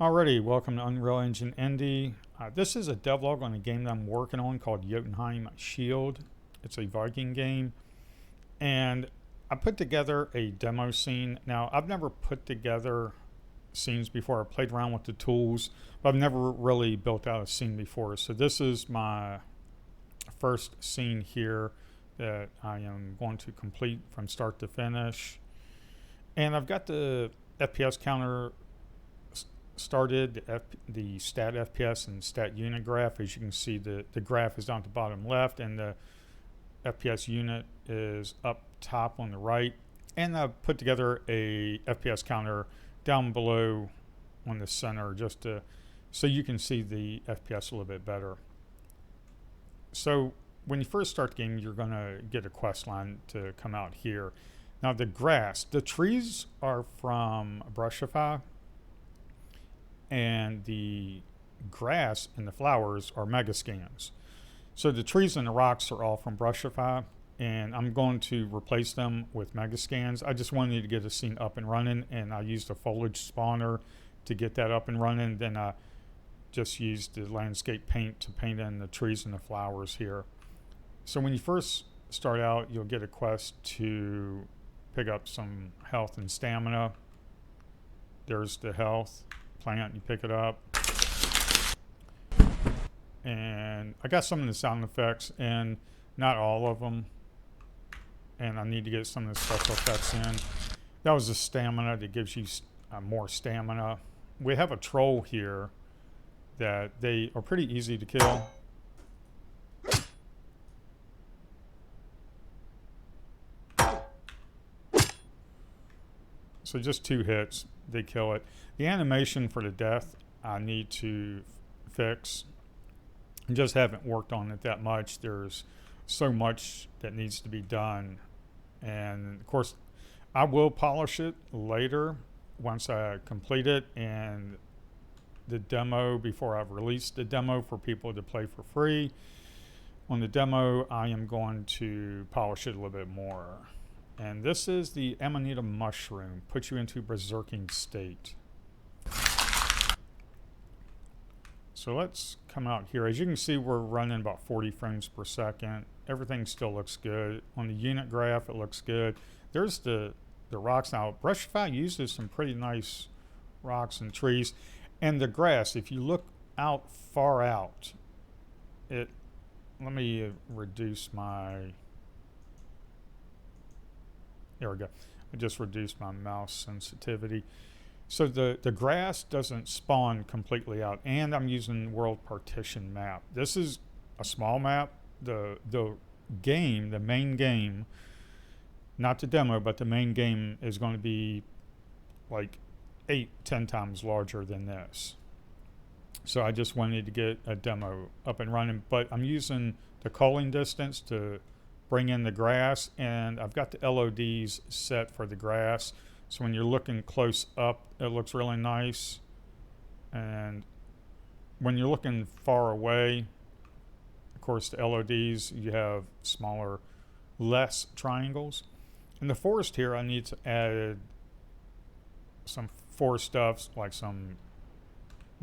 Alrighty, welcome to Unreal Engine Indie. This is a devlog on a game that I'm working on called Jotunheim Shield. It's a Viking game, and I put together a demo scene. Now, I've never put together scenes before. I played around with the tools, but I've never really built out a scene before. So this is my first scene here that I am going to complete from start to finish. And I've got the FPS counter started, the stat FPS and stat unit graph. As you can see, the graph is down at the bottom left and the FPS unit is up top on the right. And I've put together a FPS counter down below on the center just to so you can see the FPS a little bit better. So when you first start the game, you're going to get a quest line to come out here. Now the grass, the trees are from Brushify, and the grass and the flowers are MegaScans. So the trees and the rocks are all from Brushify, and I'm going to replace them with MegaScans. I just wanted to get a scene up and running, and I used a foliage spawner to get that up and running. Then I just used the landscape paint to paint in the trees and the flowers here. So when you first start out, you'll get a quest to pick up some health and stamina. There's the health plant, you pick it up. And I got some of the sound effects, and not all of them. And I need to get some of the special effects in. That was the stamina that gives you more stamina. We have a troll here that they are pretty easy to kill. So just 2 hits, they kill it. The animation for the death I need to fix. I just haven't worked on it that much. There's so much that needs to be done. And of course, I will polish it later once I complete it, and the demo, before I've released the demo for people to play for free. On the demo, I am going to polish it a little bit more. And this is the Amanita mushroom, puts you into Berserk State. So let's come out here. As you can see, we're running about 40 frames per second. Everything still looks good. On the unit graph, it looks good. There's the rocks. Now, Brushify uses some pretty nice rocks and trees. And the grass, if you look out far out, let me reduce my... There we go. I just reduced my mouse sensitivity. So the grass doesn't spawn completely out, and I'm using world partition map. This is a small map. The game, the main game, not the demo, but the main game is going to be like 8-10 times larger than this. So I just wanted to get a demo up and running, but I'm using the culling distance to bring in the grass, and I've got the LODs set for the grass. So when you're looking close up, it looks really nice. And when you're looking far away, of course, the LODs, you have smaller, less triangles. In the forest here, I need to add some forest stuff, like some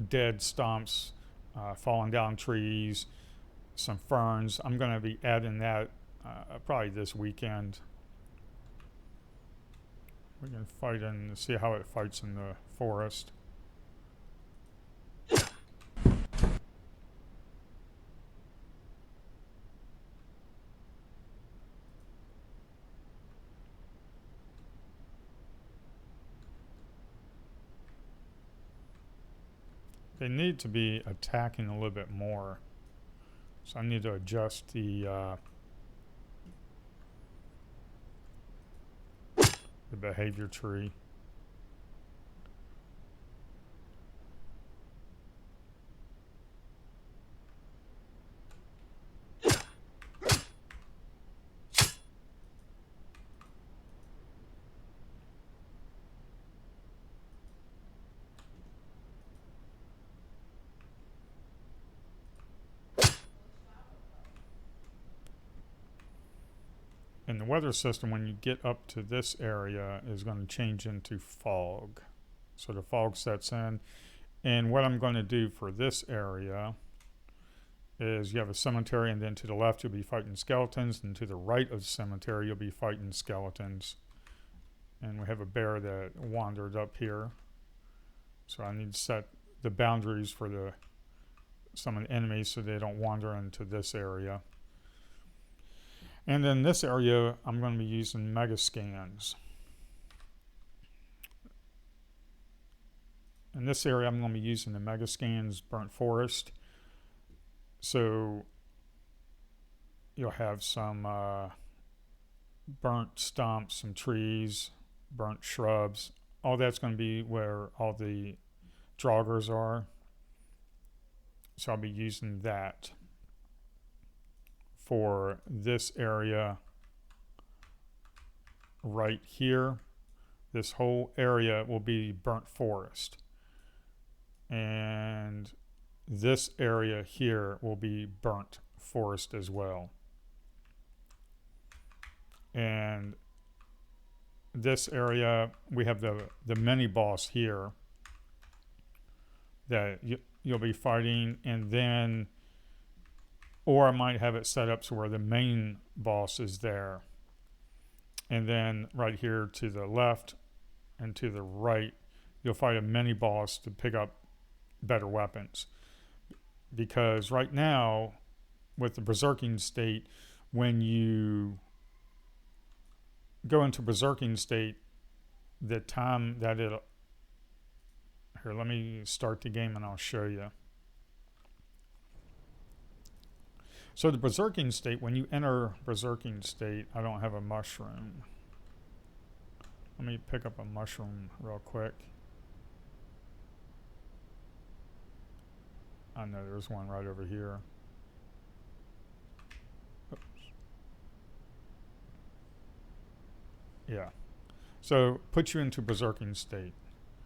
dead stumps, fallen down trees, some ferns. I'm going to be adding that probably this weekend. We can fight and see how it fights in the forest. They need to be attacking a little bit more. So I need to adjust the behavior tree. And the weather system, when you get up to this area, is going to change into fog. So the fog sets in, And what I'm going to do for this area is you have a cemetery, and then to the left you'll be fighting skeletons, and to the right of the cemetery you'll be fighting skeletons. And we have a bear that wandered up here, so I need to set the boundaries for some of the enemies so they don't wander into this area. And then this area I'm going to be using MegaScans. In this area I'm going to be using the MegaScans Burnt Forest. So you'll have some burnt stumps, some trees, burnt shrubs. All that's going to be where all the draugrs are. So I'll be using that for this area right here. This whole area will be burnt forest. And this area here will be burnt forest as well. And this area, we have the mini boss here that you'll be fighting, and then, or I might have it set up so where the main boss is there. And then right here to the left and to the right, you'll fight a mini boss to pick up better weapons. Because right now, with the Berserking State, when you go into Berserking State, the time that it... Here, let me start the game and I'll show you. So the Berserking State, when you enter Berserking State, I don't have a mushroom. Let me pick up a mushroom real quick. I know there's one right over here. Oops. Yeah. So put you into Berserking State.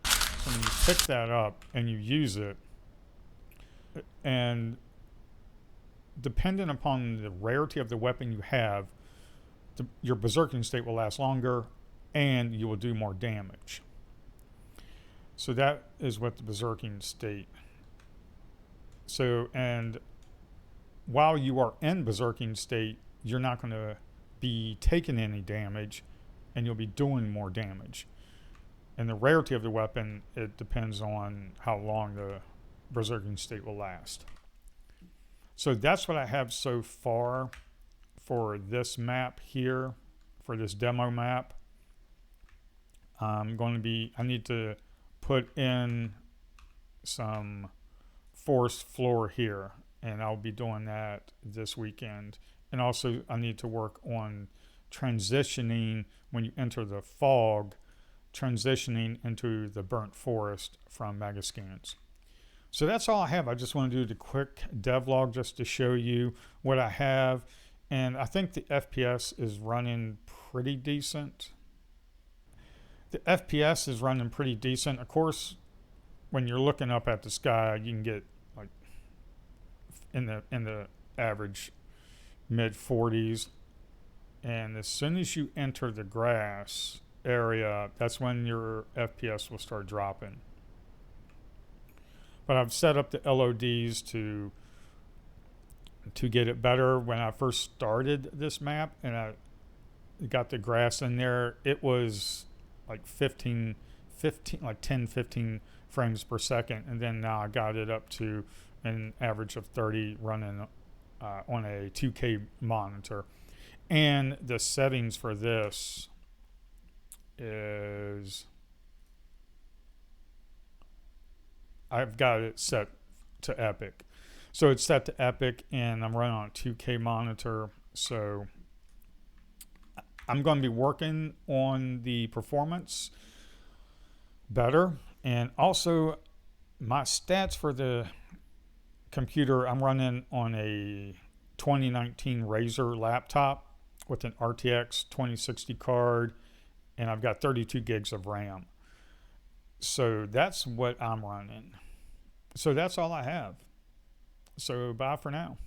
So when you pick that up and you use it, and dependent upon the rarity of the weapon you have, your Berserking State will last longer and you will do more damage. So that is what the Berserking State. So, and while you are in Berserking State, you're not going to be taking any damage and you'll be doing more damage. And the rarity of the weapon, it depends on how long the Berserking State will last. So that's what I have so far for this map here, for this demo map. I need to put in some forest floor here, and I'll be doing that this weekend. And also I need to work on transitioning when you enter the fog, transitioning into the burnt forest from MegaScans. So that's all I have. I just want to do the quick devlog just to show you what I have. And I think the FPS is running pretty decent. The FPS is running pretty decent. Of course, when you're looking up at the sky, you can get like in the average mid 40s. And as soon as you enter the grass area, that's when your FPS will start dropping. But I've set up the LODs to get it better. When I first started this map and I got the grass in there, it was like 10, 15 frames per second. And then now I got it up to an average of 30 running on a 2K monitor. And the settings for this is, I've got it set to epic. So it's set to epic and I'm running on a 2K monitor. So I'm going to be working on the performance better. And also my stats for the computer, I'm running on a 2019 Razer laptop with an RTX 2060 card, and I've got 32 gigs of RAM. So that's what I'm running. So that's all I have. So bye for now.